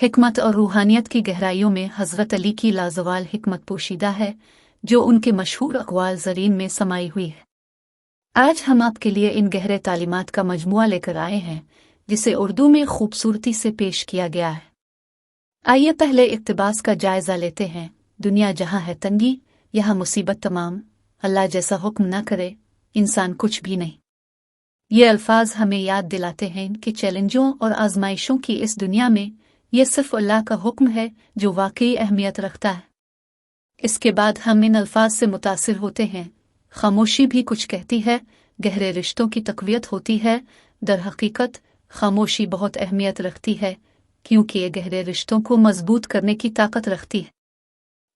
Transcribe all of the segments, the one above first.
हिकमत और रूहानियत की गहराइयों में हज़रत अली की लाजवाल हिकमत पोशीदा है, जो उनके मशहूर अक़वाल ज़रीन में समाई हुई है। आज हम आपके लिए इन गहरे तालीमात का मजमुआ लेकर आए हैं, जिसे उर्दू में खूबसूरती से पेश किया गया है। आइए पहले इक़्तिबास का जायज़ा लेते हैं। दुनिया जहाँ है तंगी, यहाँ मुसीबत तमाम, अल्लाह जैसा हुक्म न करे इंसान कुछ भी नहीं। ये अल्फाज हमें याद दिलाते हैं कि चैलेंजों और आजमाइशों की इस दुनिया में ये सिर्फ अल्लाह का हुक्म है जो वाकई अहमियत रखता है। इसके बाद हम इन अल्फाज से मुतासिर होते हैं। खामोशी भी कुछ कहती है, गहरे रिश्तों की तक़वियत होती है। दर हकीकत खामोशी बहुत अहमियत रखती है, क्योंकि ये गहरे रिश्तों को मजबूत करने की ताकत रखती है।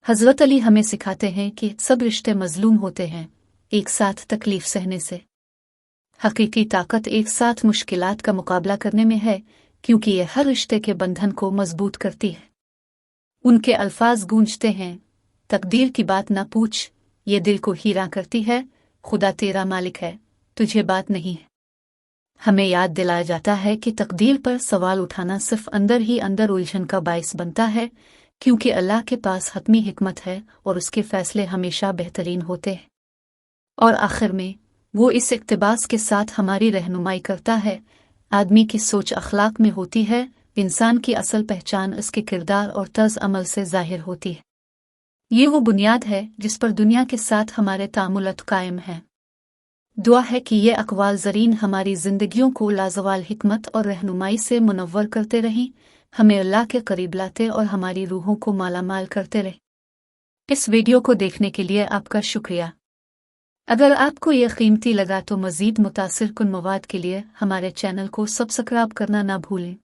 हज़रत अली हमें सिखाते हैं कि सब रिश्ते मजलूम होते हैं एक साथ तकलीफ सहने से। हकीकी ताकत एक साथ मुश्किलात का मुकाबला करने में है, क्योंकि ये हर रिश्ते के बंधन को मजबूत करती है। उनके अल्फाज गूंजते हैं, तकदीर की बात ना पूछ, ये दिल को हीरा करती है। खुदा तेरा मालिक है, तुझे बात नहीं है। हमें याद दिलाया जाता है कि तकदीर पर सवाल उठाना सिर्फ अंदर ही अंदर उलझन का बाइस बनता है, क्योंकि अल्लाह के पास हतमी हिकमत है और उसके फैसले हमेशा बेहतरीन होते हैं। और आखिर में वो इस इक़्तिबास के साथ हमारी रहनुमाई करता है। आदमी की सोच अखलाक में होती है, इंसान की असल पहचान उसके किरदार और तर्ज अमल से जाहिर होती है। ये वो बुनियाद है जिस पर दुनिया के साथ हमारे तामुलत कायम हैं। दुआ है कि ये अक़वाल ज़रीन हमारी ज़िंदगियों को लाजवाल हिकमत और रहनुमाई से मुनव्वर करते रहें, हमें अल्लाह के करीब लाते और हमारी रूहों को मालामाल करते रहें। इस वीडियो को देखने के लिए आपका शुक्रिया। अगर आपको यह कीमती लगा तो मज़ीद मुतासिर कुन मवाद के लिए हमारे चैनल को सब्सक्राइब करना ना भूलें।